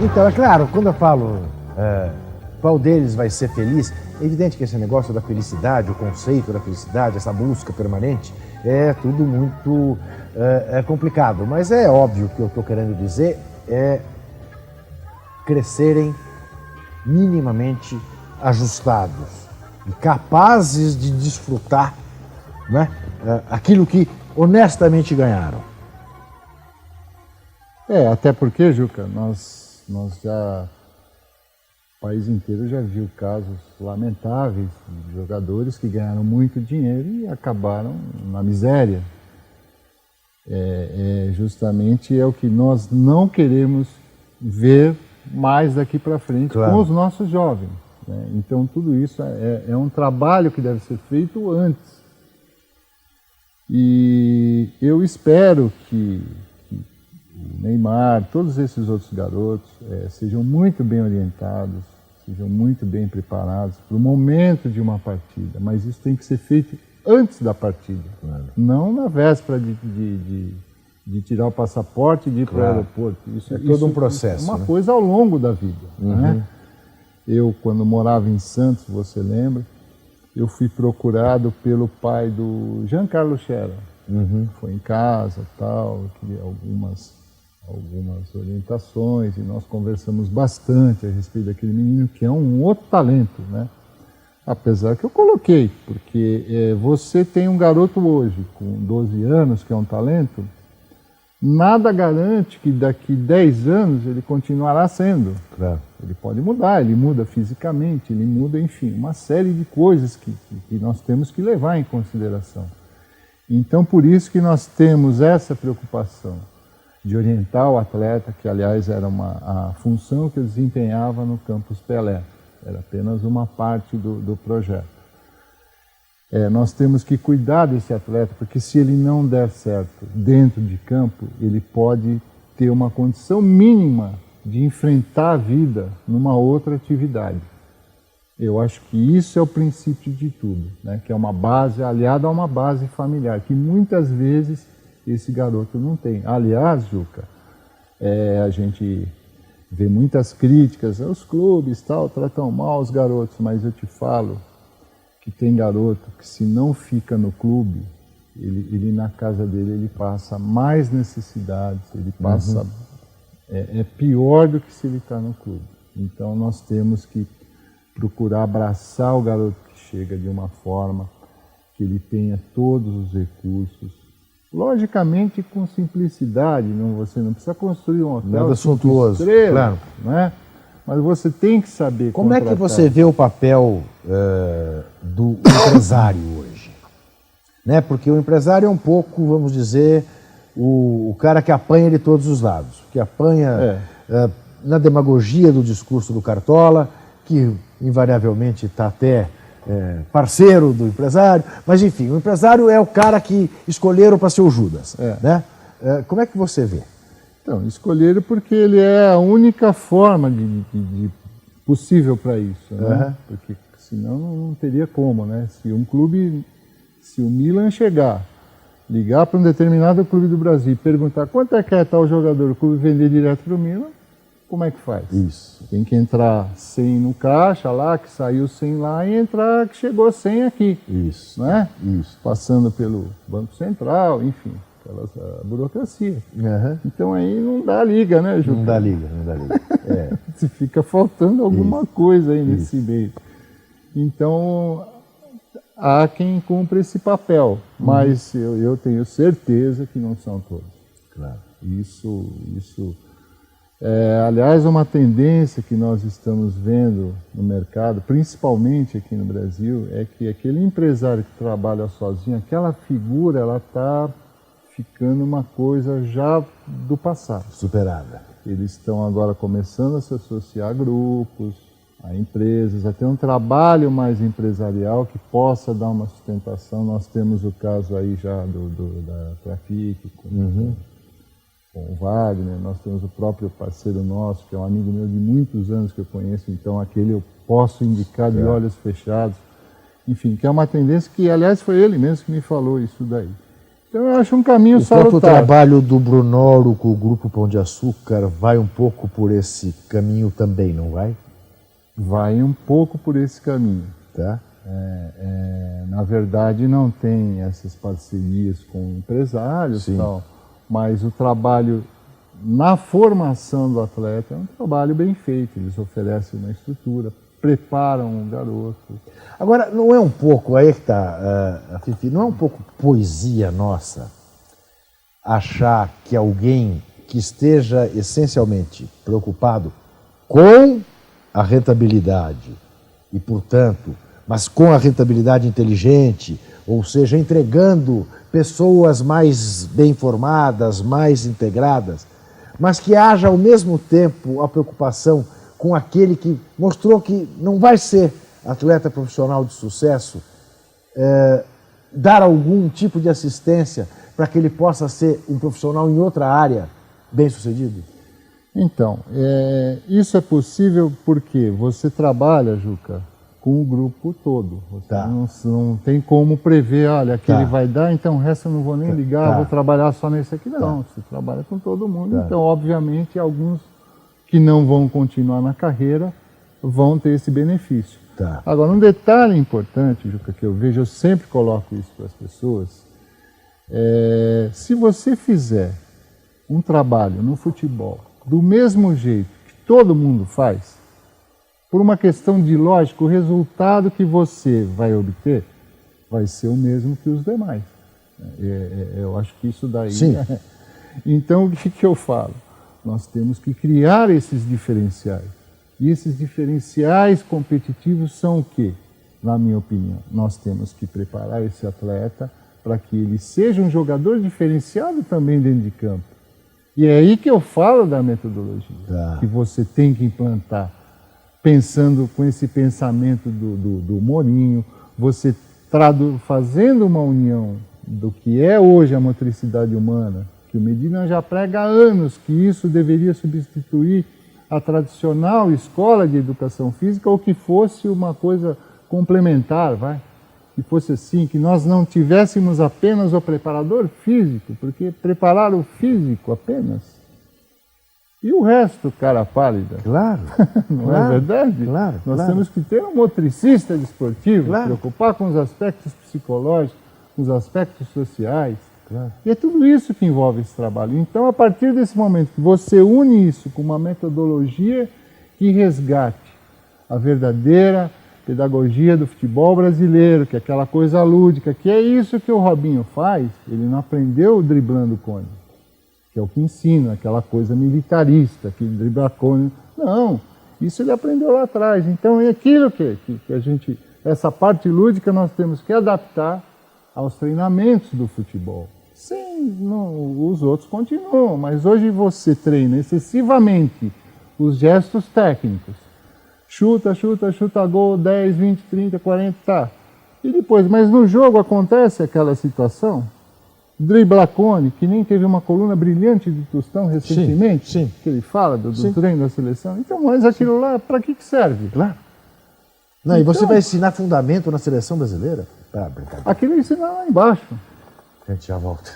Então, é claro, quando eu falo qual deles vai ser feliz, é evidente que esse negócio da felicidade, o conceito da felicidade, essa busca permanente, é tudo muito complicado. Mas é óbvio que eu estou querendo dizer é crescerem minimamente ajustados e capazes de desfrutar, né, aquilo que honestamente ganharam. Até porque, Juca, nós já, o país inteiro já viu casos lamentáveis de jogadores que ganharam muito dinheiro e acabaram na miséria. Justamente é o que nós não queremos ver mais daqui para frente, claro, com os nossos jovens, né? Então tudo isso é um trabalho que deve ser feito antes. E eu espero que o Neymar, todos esses outros garotos sejam muito bem orientados, sejam muito bem preparados para o momento de uma partida, mas isso tem que ser feito antes da partida, claro, não na véspera de tirar o passaporte e de ir, claro, para o aeroporto. Isso é todo um processo. É uma, né, coisa ao longo da vida. Uhum. Né? Eu, quando morava em Santos, você lembra, eu fui procurado pelo pai do Giancarlo Sciarra. Uhum. Foi em casa, tal, queria algumas orientações, e nós conversamos bastante a respeito daquele menino, que é um outro talento, né? Apesar que eu coloquei, porque você tem um garoto hoje com 12 anos, que é um talento, nada garante que daqui 10 anos ele continuará sendo. Claro. Ele pode mudar, ele muda fisicamente, ele muda, enfim, uma série de coisas que nós temos que levar em consideração. Então, por isso que nós temos essa preocupação de orientar o atleta, que aliás era a função que eu desempenhava no Campus Pelé, era apenas uma parte do projeto. Nós temos que cuidar desse atleta, porque se ele não der certo dentro de campo, ele pode ter uma condição mínima de enfrentar a vida numa outra atividade. Eu acho que isso é o princípio de tudo, né? Que é uma base aliada a uma base familiar, que muitas vezes esse garoto não tem. Aliás, Juca, a gente vê muitas críticas, os clubes tal, tratam mal os garotos, mas eu te falo que tem garoto que, se não fica no clube, ele na casa dele ele passa mais necessidades, ele passa... Uhum. É pior do que se ele está no clube. Então nós temos que procurar abraçar o garoto que chega de uma forma que ele tenha todos os recursos, logicamente com simplicidade. Você não precisa construir um hotel nada suntuoso, claro, né? Mas você tem que saber como contratar. É que você vê o papel do empresário hoje? Né? Porque o empresário é um pouco, vamos dizer, o cara que apanha de todos os lados, que apanha na demagogia do discurso do Cartola, que invariavelmente está até parceiro do empresário, mas enfim, o empresário é o cara que escolheram para ser o Judas. Né? Como é que você vê? Então, escolheram porque ele é a única forma de possível para isso, né? Porque senão não teria como, né? Se o Milan chegar, ligar para um determinado clube do Brasil e perguntar quanto é que é tal jogador, o clube vender direto para o Milan, como é que faz? Isso. Tem que entrar 100 no caixa lá, que saiu 100 lá, e entrar que chegou 100 aqui. Isso. Né? Isso. Passando pelo Banco Central, enfim, a burocracia. Uhum. Então aí não dá liga, né, Ju? Não dá liga. Se fica faltando alguma coisa aí nesse meio. Então, há quem cumpra esse papel, mas eu tenho certeza que não são todos. Claro. Isso aliás, uma tendência que nós estamos vendo no mercado, principalmente aqui no Brasil, é que aquele empresário que trabalha sozinho, aquela figura, ela está ficando uma coisa já do passado. Superada. Eles estão agora começando a se associar a grupos, a empresas, a ter um trabalho mais empresarial que possa dar uma sustentação. Nós temos o caso aí já da Trafic, com o Wagner, nós temos o próprio parceiro nosso, que é um amigo meu de muitos anos que eu conheço, então aquele eu posso indicar de olhos fechados. Enfim, que é uma tendência que, aliás, foi ele mesmo que me falou isso daí. Então eu acho um caminho O próprio salutar. trabalho do Brunoro com o Grupo Pão de Açúcar vai um pouco por esse caminho também, não vai? Vai um pouco por esse caminho. Tá? Na verdade, não tem essas parcerias com empresários e tal, mas o trabalho na formação do atleta é um trabalho bem feito. Eles oferecem uma estrutura, preparam o garoto. Agora, não é um pouco, aí que está, Fifi, não é um pouco poesia nossa achar que alguém que esteja essencialmente preocupado com a rentabilidade e, portanto, mas com a rentabilidade inteligente, ou seja, entregando pessoas mais bem formadas, mais integradas, mas que haja ao mesmo tempo a preocupação com aquele que mostrou que não vai ser atleta profissional de sucesso, dar algum tipo de assistência para que ele possa ser um profissional em outra área bem sucedido? Então, isso é possível porque você trabalha, Juca, com o grupo todo. Você não tem como prever, olha, aquele vai dar, então o resto eu não vou nem ligar, vou trabalhar só nesse aqui. Não, você trabalha com todo mundo. Então, obviamente, alguns que não vão continuar na carreira vão ter esse benefício. Agora, um detalhe importante, Juca, que eu vejo, eu sempre coloco isso para as pessoas, se você fizer um trabalho no futebol do mesmo jeito que todo mundo faz, por uma questão de lógica, o resultado que você vai obter vai ser o mesmo que os demais. Eu acho que isso daí... Sim. Então, o que eu falo? Nós temos que criar esses diferenciais. E esses diferenciais competitivos são o quê? Na minha opinião, nós temos que preparar esse atleta para que ele seja um jogador diferenciado também dentro de campo. E é aí que eu falo da metodologia, que você tem que implantar, pensando com esse pensamento do Mourinho, você fazendo uma união do que é hoje a motricidade humana, que o Medina já prega há anos, que isso deveria substituir a tradicional escola de educação física, ou que fosse uma coisa complementar, que fosse assim, que nós não tivéssemos apenas o preparador físico, porque preparar o físico apenas, e o resto, cara pálida. Claro. Não é verdade? Claro. Nós temos que ter um motricista desportivo, preocupar com os aspectos psicológicos, com os aspectos sociais. E é tudo isso que envolve esse trabalho. Então, a partir desse momento que você une isso com uma metodologia que resgate a verdadeira pedagogia do futebol brasileiro, que é aquela coisa lúdica, que é isso que o Robinho faz, ele não aprendeu driblando cone, que é o que ensina, aquela coisa militarista, que dribla cone. Não, isso ele aprendeu lá atrás. Então, é aquilo que a gente, essa parte lúdica nós temos que adaptar aos treinamentos do futebol. Sim, não, os outros continuam, mas hoje você treina excessivamente os gestos técnicos. Chuta, gol, 10, 20, 30, 40, tá. E depois, mas no jogo acontece aquela situação, dribla cone, que nem teve uma coluna brilhante de Tostão recentemente, que ele fala do treino da seleção. Então, mas aquilo lá, para que serve? Não, e você vai ensinar fundamento na seleção brasileira? Aquilo ensina lá embaixo. A gente já volta.